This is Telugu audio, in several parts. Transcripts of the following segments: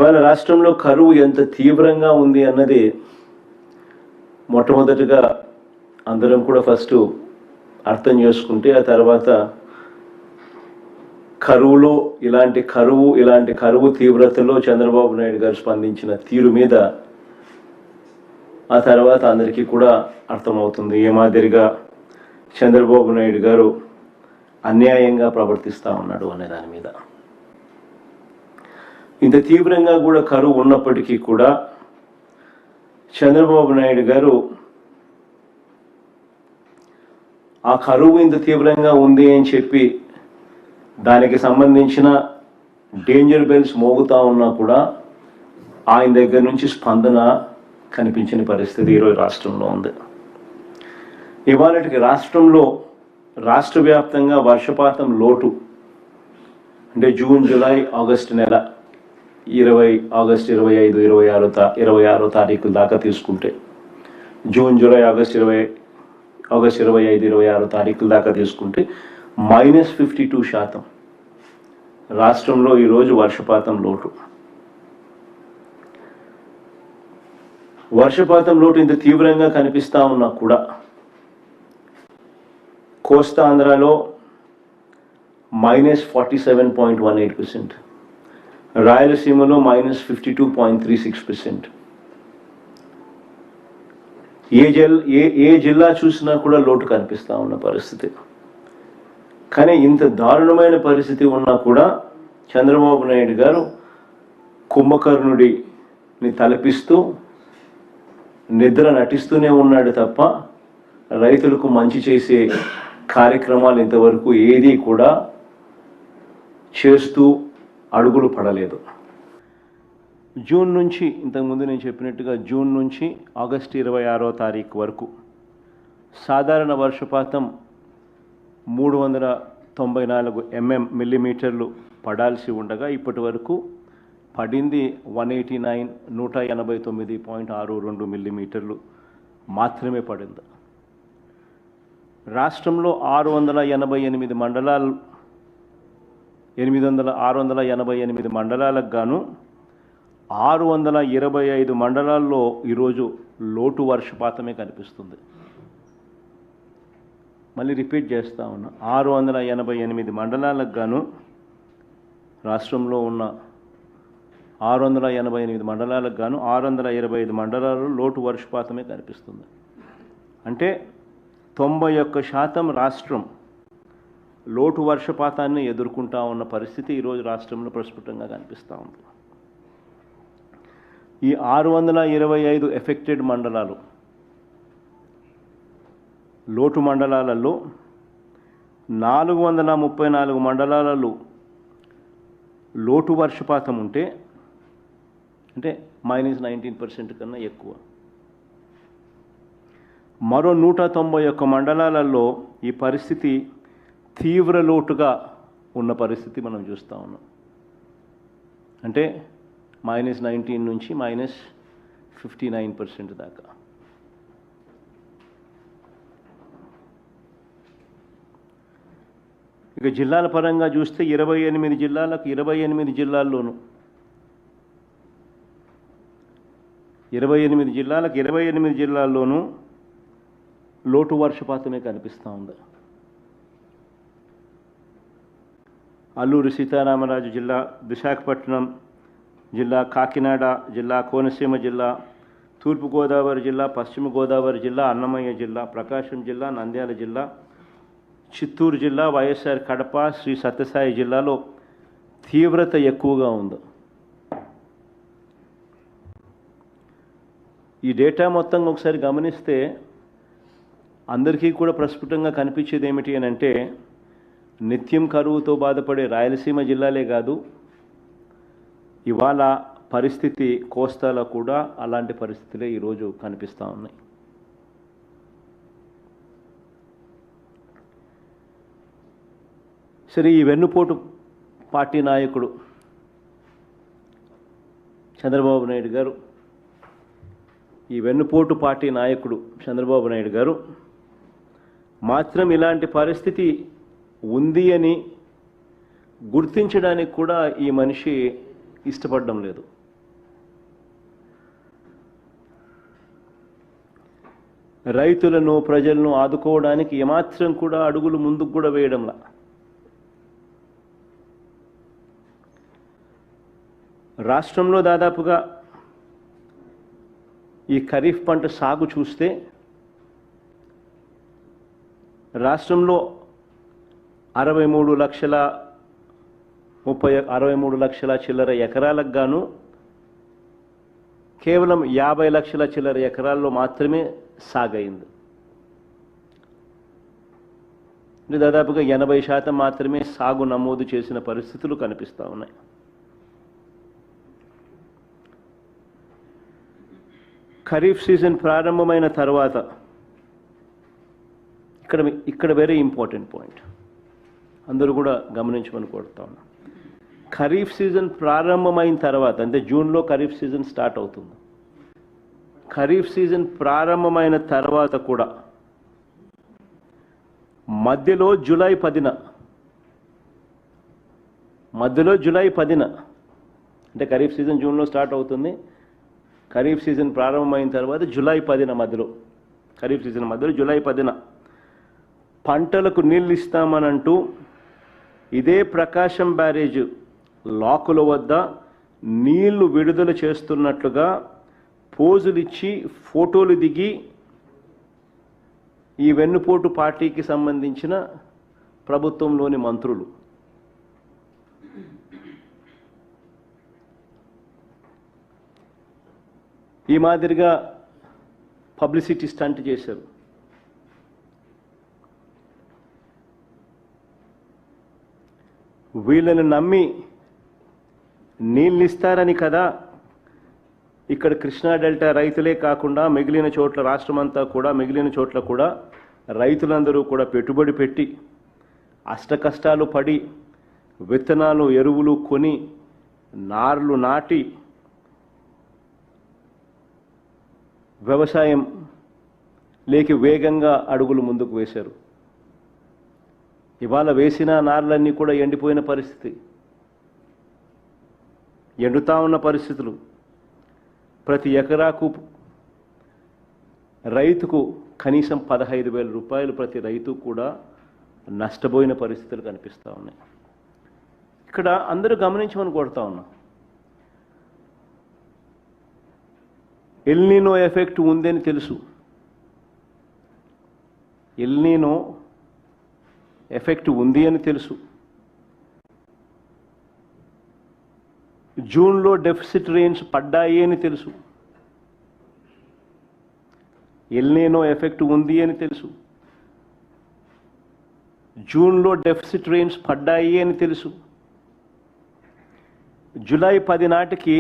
ఇవాళ రాష్ట్రంలో కరువు ఎంత తీవ్రంగా ఉంది అన్నది మొట్టమొదటిగా అందరం కూడా ఫస్ట్ అర్థం చేసుకుంటే, ఆ తర్వాత ఇలాంటి కరువు తీవ్రతలో చంద్రబాబు నాయుడు గారు స్పందించిన తీరు మీద ఆ తర్వాత అందరికీ కూడా అర్థమవుతుంది ఏ మాదిరిగా చంద్రబాబు నాయుడు గారు అన్యాయంగా ప్రవర్తిస్తూ ఉన్నాడు అనే దాని మీద. ఇంత తీవ్రంగా కూడా కరువు ఉన్నప్పటికీ కూడా చంద్రబాబు నాయుడు గారు ఆ కరువు ఇంత తీవ్రంగా ఉంది అని చెప్పి దానికి సంబంధించిన డేంజర్ బెల్స్ మోగుతూ ఉన్నా కూడా ఆయన దగ్గర నుంచి స్పందన కనిపించిన పరిస్థితి ఈరోజు రాష్ట్రంలో ఉంది. ఇవాళకి రాష్ట్ర వ్యాప్తంగా వర్షపాతం లోటు అంటే జూన్, జూలై, ఆగస్టు నెల 25, 26 తారీఖుల దాకా తీసుకుంటే, జూన్, జూలై, ఆగస్ట్ 25, 26 తారీఖుల దాకా తీసుకుంటే -52% రాష్ట్రంలో ఈరోజు వర్షపాతం లోటు. వర్షపాతం లోటు ఇంత తీవ్రంగా కనిపిస్తూ ఉన్నా కూడా కోస్తాంధ్రలో -47.18%, రాయలసీమలో -52.36%. ఏ జిల్లా చూసినా కూడా లోటు కనిపిస్తూ ఉన్న పరిస్థితి. కానీ ఇంత దారుణమైన పరిస్థితి ఉన్నా కూడా చంద్రబాబు నాయుడు గారు కుంభకర్ణుడిని తలపిస్తూ నిద్ర నటిస్తూనే ఉన్నాడు తప్ప రైతులకు మంచి చేసే కార్యక్రమాలు ఇంతవరకు ఏది కూడా చేస్తూ అడుగులు పడలేదు. జూన్ నుంచి, ఇంతకుముందు నేను చెప్పినట్టుగా జూన్ నుంచి ఆగస్టు 26వ తారీఖు వరకు సాధారణ వర్షపాతం 394 మిల్లీమీటర్లు పడాల్సి ఉండగా ఇప్పటి వరకు పడింది 189.62 మిల్లీమీటర్లు మాత్రమే పడింది. రాష్ట్రంలో 688 మండలాలకు గాను 625 మండలాల్లో ఈరోజు లోటు వర్షపాతమే కనిపిస్తుంది. మళ్ళీ రిపీట్ చేస్తూ ఉన్నా, 688 మండలాలకు గాను రాష్ట్రంలో ఉన్న 688 మండలాలకు గాను 625 మండలాల్లో లోటు వర్షపాతమే కనిపిస్తుంది. అంటే 91% రాష్ట్రం లోటు వర్షపాతాన్ని ఎదుర్కొంటా ఉన్న పరిస్థితి ఈరోజు రాష్ట్రంలో ప్రస్ఫుటంగా కనిపిస్తూ ఉంది. ఈ 625 ఎఫెక్టెడ్ మండలాలు, లోటు మండలాలలో 434 మండలాలలో లోటు వర్షపాతం ఉంటే, అంటే -19% కన్నా ఎక్కువ. మరో 191 మండలాలలో ఈ పరిస్థితి తీవ్ర లోటుగా ఉన్న పరిస్థితి మనం చూస్తూ ఉన్నాం. అంటే -19 నుంచి -59% దాకా. ఇక జిల్లాల పరంగా చూస్తే 28 జిల్లాలకు 28 జిల్లాల్లోనూ 28 జిల్లాలకు 28 జిల్లాల్లోనూ లోటు వర్షపాతమే కనిపిస్తూ ఉంది. అల్లూరి సీతారామరాజు జిల్లా, విశాఖపట్నం జిల్లా, కాకినాడ జిల్లా, కోనసీమ జిల్లా, తూర్పుగోదావరి జిల్లా, పశ్చిమ గోదావరి జిల్లా, అన్నమయ్య జిల్లా, ప్రకాశం జిల్లా, నంద్యాల జిల్లా, చిత్తూరు జిల్లా, వైఎస్ఆర్ కడప, శ్రీ సత్యసాయి జిల్లాలో తీవ్రత ఎక్కువగా ఉంది. ఈ డేటా మొత్తంగా ఒకసారి గమనిస్తే అందరికీ కూడా ప్రస్ఫుటంగా కనిపించేది ఏమిటి అని అంటే, నిత్యం కరువుతో బాధపడే రాయలసీమ జిల్లాలే కాదు, ఇవాళ పరిస్థితి కోస్తాలో కూడా అలాంటి పరిస్థితులే ఈరోజు కనిపిస్తూ ఉన్నాయి. సరే, ఈ వెన్నుపోటు పార్టీ నాయకుడు చంద్రబాబు నాయుడు గారు, మాత్రం ఇలాంటి పరిస్థితి ఉంది అని గుర్తించడానికి కూడా ఈ మనిషి ఇష్టపడడం లేదు. రైతులను ప్రజలను ఆదుకోవడానికి ఏమాత్రం కూడా అడుగులు ముందుకు కూడా వేయడంలా. రాష్ట్రంలో దాదాపుగా ఈ ఖరీఫ్ పంట సాగు చూస్తే రాష్ట్రంలో 63 లక్షల చిల్లర ఎకరాలకు గాను కేవలం 50 లక్షల చిల్లర ఎకరాల్లో మాత్రమే సాగైంది. దాదాపుగా 80% మాత్రమే సాగు నమోదు చేసిన పరిస్థితులు కనిపిస్తూ ఉన్నాయి. ఖరీఫ్ సీజన్ ప్రారంభమైన తర్వాత ఇక్కడ వెరీ ఇంపార్టెంట్ పాయింట్ అందరూ కూడా గమనించమని కోరుతా ఉన్నా. ఖరీఫ్ సీజన్ ప్రారంభమైన తర్వాత అంటే జూన్లో ఖరీఫ్ సీజన్ స్టార్ట్ అవుతుంది. ఖరీఫ్ సీజన్ ప్రారంభమైన తర్వాత కూడా మధ్యలో జూలై 10న అంటే ఖరీఫ్ సీజన్ జూన్లో స్టార్ట్ అవుతుంది. ఖరీఫ్ సీజన్ ప్రారంభమైన తర్వాత జూలై 10న ఖరీఫ్ సీజన్ మధ్యలో జూలై 10న పంటలకు నీళ్ళు ఇస్తామనంటూ ఇదే ప్రకాశం బ్యారేజ్ లాకుల వద్ద నీళ్లు విడుదల చేస్తున్నట్లుగా పోజులు ఇచ్చి ఫోటోలు దిగి ఈ వెన్నుపోటు పార్టీకి సంబంధించిన ప్రభుత్వంలోని మంత్రులు ఈ మాదిరిగా పబ్లిసిటీ స్టంట్ చేశారు. వీళ్ళని నమ్మి నీళ్ళు ఇస్తారని కదా ఇక్కడ కృష్ణా డెల్టా రైతులే కాకుండా మిగిలిన చోట్ల రాష్ట్రమంతా కూడా మిగిలిన చోట్ల కూడా రైతులందరూ కూడా పెట్టుబడి పెట్టి అష్టకష్టాలు పడి విత్తనాలు ఎరువులు కొని నార్లు నాటి వ్యవసాయం లేకి వేగంగా అడుగులు ముందుకు వేశారు. ఇవాళ వేసిన నార్లన్నీ కూడా ఎండిపోయిన పరిస్థితి, ఎండుతా ఉన్న పరిస్థితులు. ప్రతి ఎకరాకు రైతుకు కనీసం 15,000 రూపాయలు ప్రతి రైతు కూడా నష్టపోయిన పరిస్థితులు కనిపిస్తూ ఉన్నాయి. ఇక్కడ అందరూ గమనించమని కోరుతా ఉన్నాం. ఎల్నీనో ఎఫెక్ట్ ఉందని తెలుసు. ఎల్నీనో ఎఫెక్ట్ ఉంది అని తెలుసు. జూన్లో డెఫిసిట్ రెయిన్స్ పడ్డాయి అని తెలుసు. ఎల్నీనో ఎఫెక్ట్ ఉంది అని తెలుసు. జూన్లో డెఫిసిట్ రెయిన్స్ పడ్డాయి అని తెలుసు. జూలై 10 నాటికి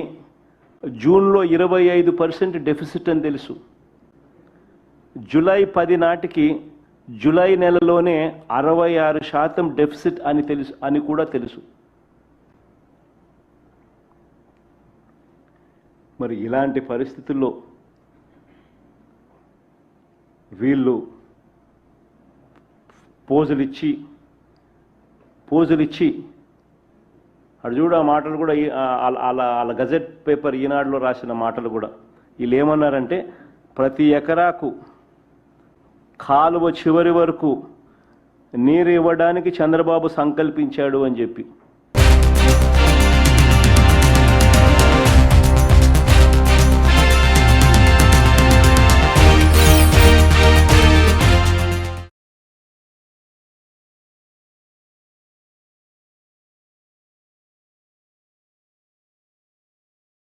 జూన్లో 25% డెఫిసిట్ అని తెలుసు. జూలై 10 నాటికి జూలై నెలలోనే 66% డెఫిసిట్ అని కూడా తెలుసు. మరి ఇలాంటి పరిస్థితుల్లో వీళ్ళు పోజులిచ్చి అటు చూడ ఆ మాటలు కూడా వాళ్ళ గజెట్ పేపర్ ఈనాడులో రాసిన మాటలు కూడా వీళ్ళు ఏమన్నారంటే ప్రతి ఎకరాకు కాలువ చివరి వరకు నీరు ఇవ్వడానికి చంద్రబాబు సంకల్పించాడు అని చెప్పి